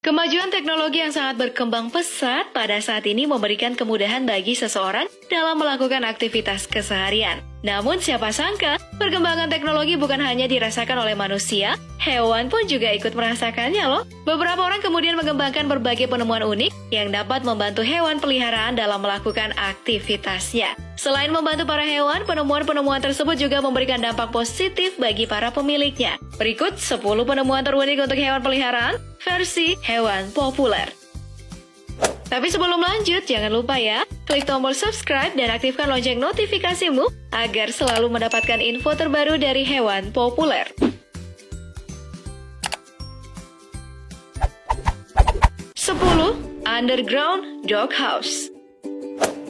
Kemajuan teknologi yang sangat berkembang pesat pada saat ini memberikan kemudahan bagi seseorang dalam melakukan aktivitas keseharian. Namun siapa sangka, perkembangan teknologi bukan hanya dirasakan oleh manusia, hewan pun juga ikut merasakannya loh. Beberapa orang kemudian mengembangkan berbagai penemuan unik yang dapat membantu hewan peliharaan dalam melakukan aktivitasnya. Selain membantu para hewan, penemuan-penemuan tersebut juga memberikan dampak positif bagi para pemiliknya. Berikut 10 penemuan terunik untuk hewan peliharaan versi hewan populer. Tapi sebelum lanjut, jangan lupa ya, klik tombol subscribe dan aktifkan lonceng notifikasimu agar selalu mendapatkan info terbaru dari hewan populer. 10. Underground Doghouse.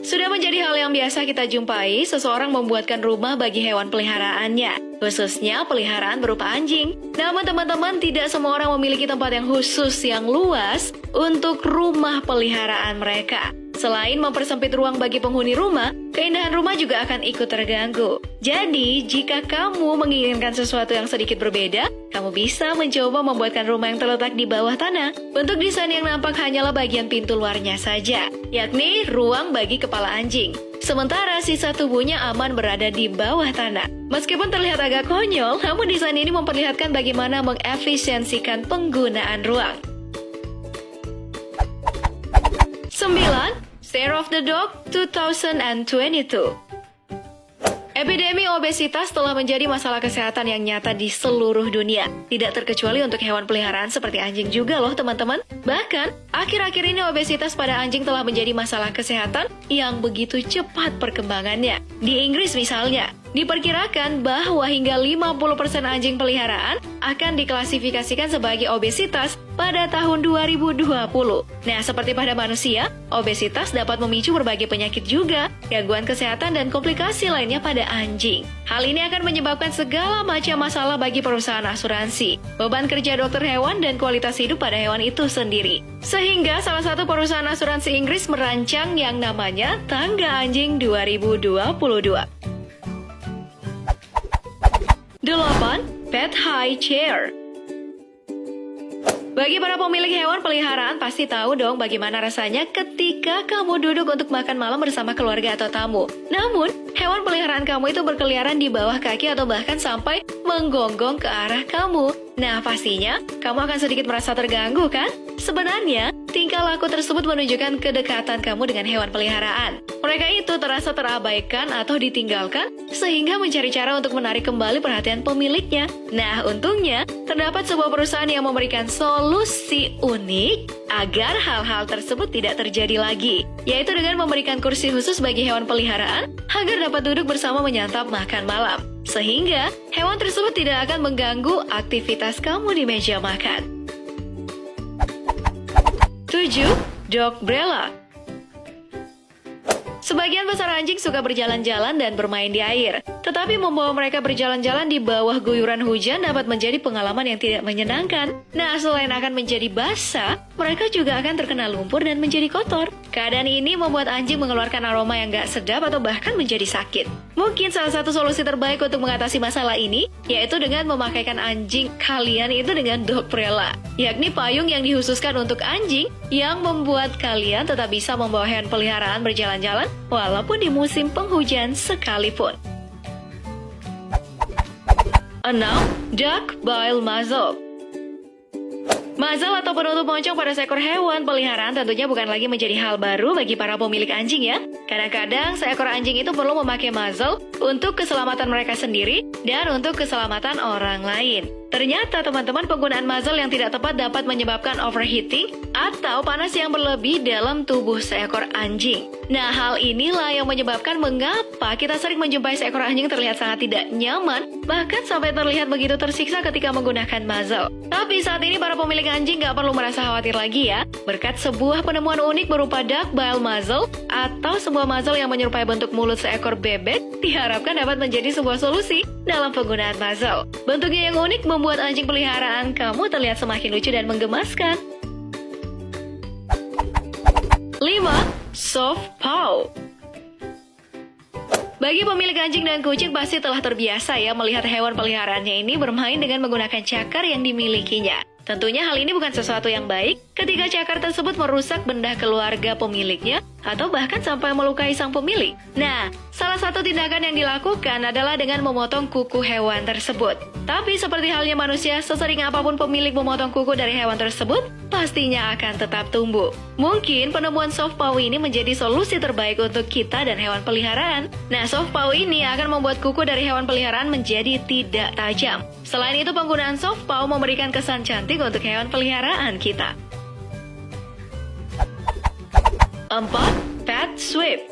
Sudah menjadi hal yang biasa kita jumpai, seseorang membuatkan rumah bagi hewan peliharaannya, khususnya peliharaan berupa anjing. Namun teman-teman, tidak semua orang memiliki tempat yang khusus yang luas untuk rumah peliharaan mereka. Selain mempersempit ruang bagi penghuni rumah, keindahan rumah juga akan ikut terganggu. Jadi, jika kamu menginginkan sesuatu yang sedikit berbeda, kamu bisa mencoba membuatkan rumah yang terletak di bawah tanah. Bentuk desain yang nampak hanyalah bagian pintu luarnya saja, yakni ruang bagi kepala anjing. Sementara sisa tubuhnya aman berada di bawah tanah. Meskipun terlihat agak konyol, namun desain ini memperlihatkan bagaimana mengefisiensikan penggunaan ruang. 9. State of the Dog 2022. Epidemi obesitas telah menjadi masalah kesehatan yang nyata di seluruh dunia. Tidak terkecuali untuk hewan peliharaan seperti anjing juga loh teman-teman. Bahkan, akhir-akhir ini obesitas pada anjing telah menjadi masalah kesehatan yang begitu cepat perkembangannya. Di Inggris misalnya, diperkirakan bahwa hingga 50% anjing peliharaan akan diklasifikasikan sebagai obesitas pada tahun 2020. Nah, seperti pada manusia, obesitas dapat memicu berbagai penyakit juga, gangguan kesehatan dan komplikasi lainnya pada anjing. Hal ini akan menyebabkan segala macam masalah bagi perusahaan asuransi, beban kerja dokter hewan dan kualitas hidup pada hewan itu sendiri. Sehingga salah satu perusahaan asuransi Inggris merancang yang namanya Tangga Anjing 2022. 8. Pet High Chair. Bagi para pemilik hewan peliharaan pasti tahu dong bagaimana rasanya ketika kamu duduk untuk makan malam bersama keluarga atau tamu. Namun, hewan peliharaan kamu itu berkeliaran di bawah kaki atau bahkan sampai menggonggong ke arah kamu. Nah, pastinya kamu akan sedikit merasa terganggu kan? Sebenarnya, tingkah laku tersebut menunjukkan kedekatan kamu dengan hewan peliharaan. Mereka itu terasa terabaikan atau ditinggalkan sehingga mencari cara untuk menarik kembali perhatian pemiliknya. Nah, untungnya terdapat sebuah perusahaan yang memberikan solusi unik agar hal-hal tersebut tidak terjadi lagi, yaitu dengan memberikan kursi khusus bagi hewan peliharaan agar dapat duduk bersama menyantap makan malam. Sehingga hewan tersebut tidak akan mengganggu aktivitas kamu di meja makan. 7. Dogbrella. Sebagian besar anjing suka berjalan-jalan dan bermain di air. Tetapi membawa mereka berjalan-jalan di bawah guyuran hujan dapat menjadi pengalaman yang tidak menyenangkan. Nah, selain akan menjadi basah, mereka juga akan terkena lumpur dan menjadi kotor. Keadaan ini membuat anjing mengeluarkan aroma yang gak sedap atau bahkan menjadi sakit. Mungkin salah satu solusi terbaik untuk mengatasi masalah ini, yaitu dengan memakaikan anjing kalian itu dengan dogbrella, yakni payung yang dikhususkan untuk anjing yang membuat kalian tetap bisa membawa hewan peliharaan berjalan-jalan walaupun di musim penghujan sekalipun. 6. Duck Bile Muzzle. Muzzle atau penutup moncong pada seekor hewan peliharaan tentunya bukan lagi menjadi hal baru bagi para pemilik anjing ya. Kadang-kadang seekor anjing itu perlu memakai muzzle untuk keselamatan mereka sendiri dan untuk keselamatan orang lain. Ternyata teman-teman, penggunaan muzzle yang tidak tepat dapat menyebabkan overheating atau panas yang berlebih dalam tubuh seekor anjing. Nah, hal inilah yang menyebabkan mengapa kita sering menjumpai seekor anjing terlihat sangat tidak nyaman, bahkan sampai terlihat begitu tersiksa ketika menggunakan muzzle. Tapi saat ini para pemilik anjing gak perlu merasa khawatir lagi ya. Berkat sebuah penemuan unik berupa duck bile muzzle atau sebuah muzzle yang menyerupai bentuk mulut seekor bebek, diharapkan dapat menjadi sebuah solusi dalam penggunaan muzzle. Bentuknya yang unik membuat anjing peliharaan kamu terlihat semakin lucu dan menggemaskan. 5. Soft paw. Bagi pemilik anjing dan kucing pasti telah terbiasa ya melihat hewan peliharaannya ini bermain dengan menggunakan cakar yang dimilikinya. Tentunya hal ini bukan sesuatu yang baik ketika cakar tersebut merusak benda keluarga pemiliknya atau bahkan sampai melukai sang pemilik. Nah, salah satu tindakan yang dilakukan adalah dengan memotong kuku hewan tersebut. Tapi seperti halnya manusia, sesering apapun pemilik memotong kuku dari hewan tersebut, pastinya akan tetap tumbuh. Mungkin penemuan soft paw ini menjadi solusi terbaik untuk kita dan hewan peliharaan. Nah, soft paw ini akan membuat kuku dari hewan peliharaan menjadi tidak tajam. Selain itu, penggunaan soft paw memberikan kesan cantik untuk hewan peliharaan kita. 4. Pet sweep.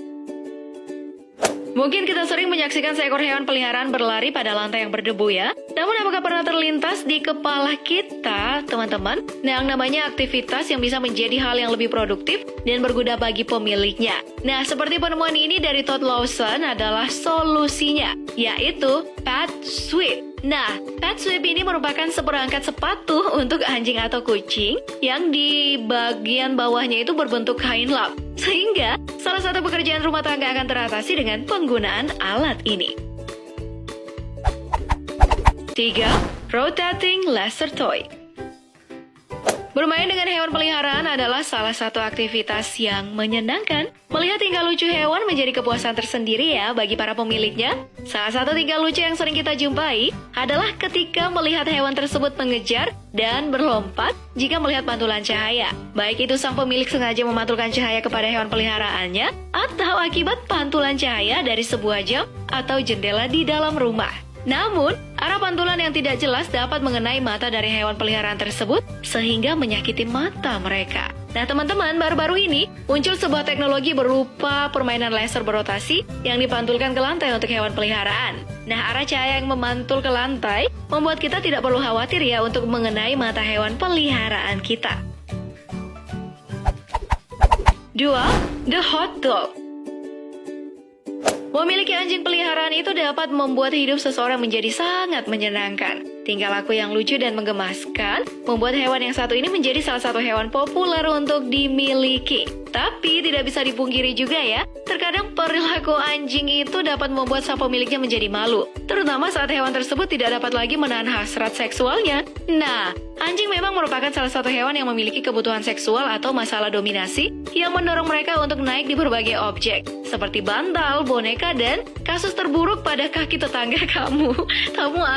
Mungkin kita sering menyaksikan seekor hewan peliharaan berlari pada lantai yang berdebu ya. Namun apakah pernah terlintas di kepala kita, teman-teman? Nah, yang namanya aktivitas yang bisa menjadi hal yang lebih produktif dan berguna bagi pemiliknya. Nah, seperti penemuan ini dari Todd Lawson adalah solusinya, yaitu pet sweep. Nah, pet sweep ini merupakan seperangkat sepatu untuk anjing atau kucing yang di bagian bawahnya itu berbentuk kain lap. Sehingga salah satu pekerjaan rumah tangga akan teratasi dengan penggunaan alat ini. 3. Rotating laser toy. Bermain dengan hewan peliharaan adalah salah satu aktivitas yang menyenangkan. Melihat tingkah lucu hewan menjadi kepuasan tersendiri ya bagi para pemiliknya. Salah satu tingkah lucu yang sering kita jumpai adalah ketika melihat hewan tersebut mengejar dan berlompat jika melihat pantulan cahaya. Baik itu sang pemilik sengaja memantulkan cahaya kepada hewan peliharaannya atau akibat pantulan cahaya dari sebuah jam atau jendela di dalam rumah. Namun, arah pantulan yang tidak jelas dapat mengenai mata dari hewan peliharaan tersebut sehingga menyakiti mata mereka. Nah teman-teman, baru-baru ini muncul sebuah teknologi berupa permainan laser berotasi yang dipantulkan ke lantai untuk hewan peliharaan. Nah, arah cahaya yang memantul ke lantai membuat kita tidak perlu khawatir ya untuk mengenai mata hewan peliharaan kita. 2. The hot dog. Memiliki anjing peliharaan itu dapat membuat hidup seseorang menjadi sangat menyenangkan. Tingkah laku yang lucu dan menggemaskan membuat hewan yang satu ini menjadi salah satu hewan populer untuk dimiliki. Tapi tidak bisa dipungkiri juga ya, terkadang perilaku anjing itu dapat membuat sang pemiliknya menjadi malu. Terutama saat hewan tersebut tidak dapat lagi menahan hasrat seksualnya. Nah, anjing memang merupakan salah satu hewan yang memiliki kebutuhan seksual atau masalah dominasi yang mendorong mereka untuk naik di berbagai objek. Seperti bantal, boneka, dan kasus terburuk pada kaki tetangga kamu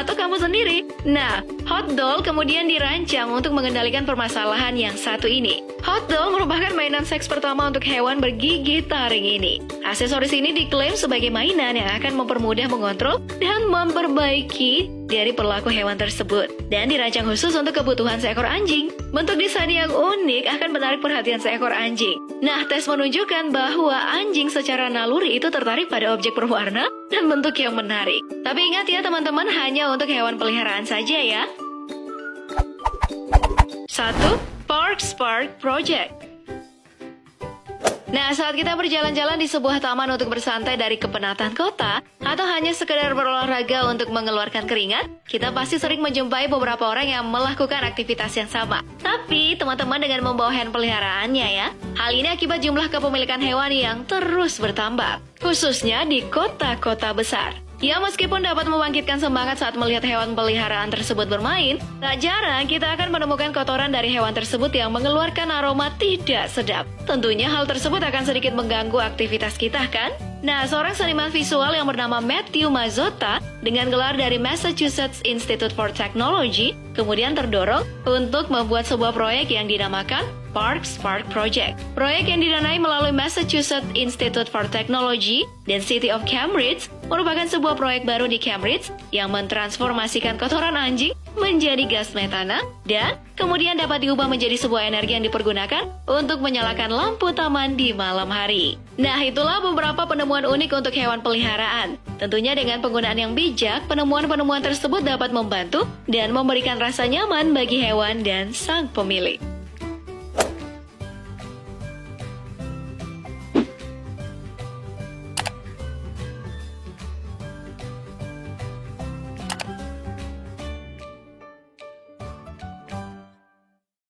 atau kamu sendiri. Nah, hot doll kemudian dirancang untuk mengendalikan permasalahan yang satu ini. Hot doll merupakan mainan seks pertama untuk hewan bergigi taring ini. Aksesoris ini diklaim sebagai mainan yang akan mempermudah mengontrol dan memperbaiki dari perilaku hewan tersebut. Dan dirancang khusus untuk kebutuhan seekor anjing. Bentuk desain yang unik akan menarik perhatian seekor anjing. Nah, tes menunjukkan bahwa anjing secara naluri itu tertarik pada objek berwarna dan bentuk yang menarik. Tapi ingat ya teman-teman, hanya untuk hewan peliharaan saja ya. 1. Park Spark Project. Nah, saat kita berjalan-jalan di sebuah taman untuk bersantai dari kepenatan kota, atau hanya sekedar berolahraga untuk mengeluarkan keringat, kita pasti sering menjumpai beberapa orang yang melakukan aktivitas yang sama. Tapi, teman-teman dengan membawa hewan peliharaannya ya, hal ini akibat jumlah kepemilikan hewan yang terus bertambah, khususnya di kota-kota besar. Ya, meskipun dapat membangkitkan semangat saat melihat hewan peliharaan tersebut bermain, tak jarang kita akan menemukan kotoran dari hewan tersebut yang mengeluarkan aroma tidak sedap. Tentunya hal tersebut akan sedikit mengganggu aktivitas kita kan? Nah, seorang seniman visual yang bernama Matthew Mazzotta dengan gelar dari Massachusetts Institute for Technology kemudian terdorong untuk membuat sebuah proyek yang dinamakan Park Spark Project. Proyek yang didanai melalui Massachusetts Institute for Technology dan City of Cambridge merupakan sebuah proyek baru di Cambridge yang mentransformasikan kotoran anjing menjadi gas metana dan kemudian dapat diubah menjadi sebuah energi yang dipergunakan untuk menyalakan lampu taman di malam hari. Nah, itulah beberapa penemuan unik untuk hewan peliharaan. Tentunya dengan penggunaan yang bijak, penemuan-penemuan tersebut dapat membantu dan memberikan rasa nyaman bagi hewan dan sang pemilik.